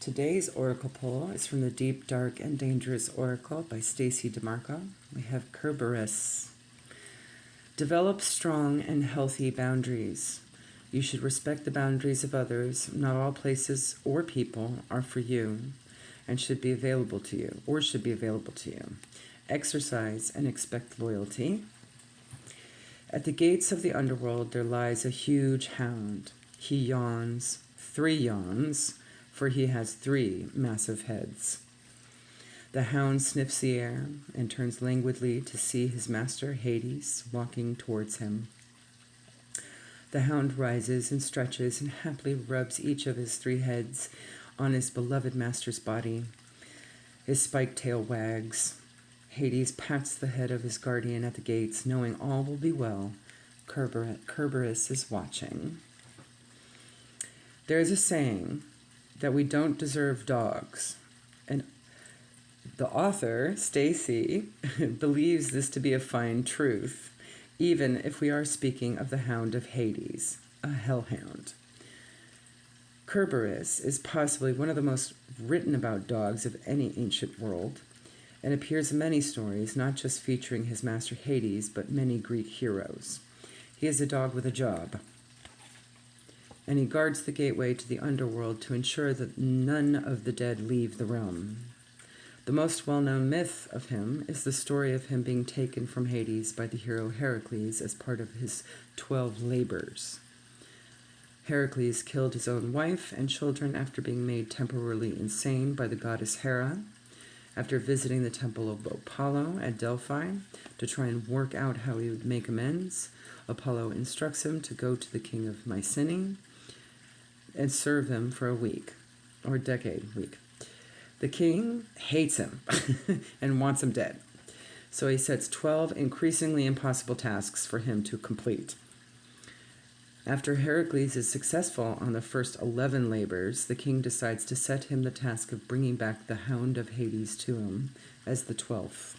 Today's oracle pull is from the Deep, Dark, and Dangerous Oracle by Stacy DeMarco. We have Cerberus. Develop strong and healthy boundaries. You should respect the boundaries of others. Not all places or people are for you and should be available to you. Exercise and expect loyalty. At the gates of the underworld there lies a huge hound. He yawns, 3 yawns, for he has 3 massive heads. The hound sniffs the air and turns languidly to see his master Hades walking towards him. The hound rises and stretches and happily rubs each of his 3 heads on his beloved master's body. His spiked tail wags. Hades pats the head of his guardian at the gates, knowing all will be well. Cerberus is watching. There is a saying that we don't deserve dogs, and the author, Stacy, believes this to be a fine truth, even if we are speaking of the hound of Hades, a hellhound. Cerberus is possibly one of the most written about dogs of any ancient world, and appears in many stories, not just featuring his master Hades, but many Greek heroes. He is a dog with a job, and he guards the gateway to the underworld to ensure that none of the dead leave the realm. The most well-known myth of him is the story of him being taken from Hades by the hero Heracles as part of his 12 labors. Heracles killed his own wife and children after being made temporarily insane by the goddess Hera. After visiting the temple of Apollo at Delphi to try and work out how he would make amends, Apollo instructs him to go to the king of Mycenae and serve him for a week. The king hates him and wants him dead. So he sets 12 increasingly impossible tasks for him to complete. After Heracles is successful on the first 11 labors, the king decides to set him the task of bringing back the hound of Hades to him as the 12th.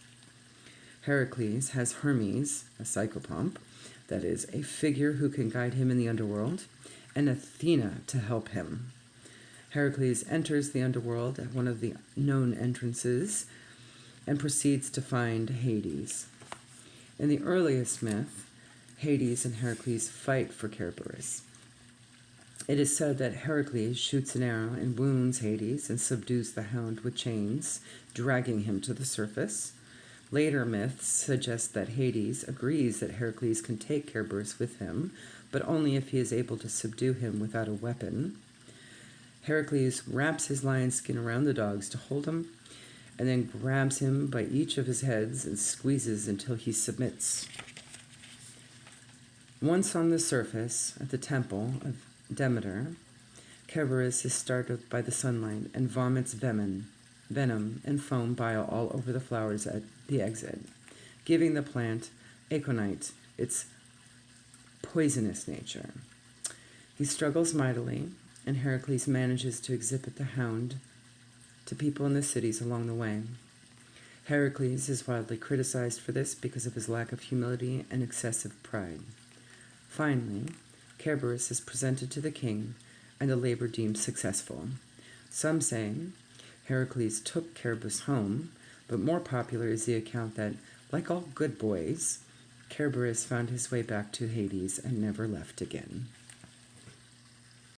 Heracles has Hermes, a psychopomp, that is, a figure who can guide him in the underworld, and Athena to help him. Heracles enters the underworld at one of the known entrances and proceeds to find Hades. In the earliest myth, Hades and Heracles fight for Cerberus. It is said that Heracles shoots an arrow and wounds Hades and subdues the hound with chains, dragging him to the surface. Later myths suggest that Hades agrees that Heracles can take Cerberus with him, but only if he is able to subdue him without a weapon. Heracles wraps his lion skin around the dogs to hold him, and then grabs him by each of his heads and squeezes until he submits. Once on the surface at the temple of Demeter, Cerberus is startled by the sunlight and vomits venom and foam bile all over the flowers at the exit, giving the plant aconite its poisonous nature. He struggles mightily, and Heracles manages to exhibit the hound to people in the cities along the way. Heracles is widely criticized for this because of his lack of humility and excessive pride. Finally, Cerberus is presented to the king, and the labor deemed successful. Some say Heracles took Cerberus home, but more popular is the account that, like all good boys, Cerberus found his way back to Hades and never left again.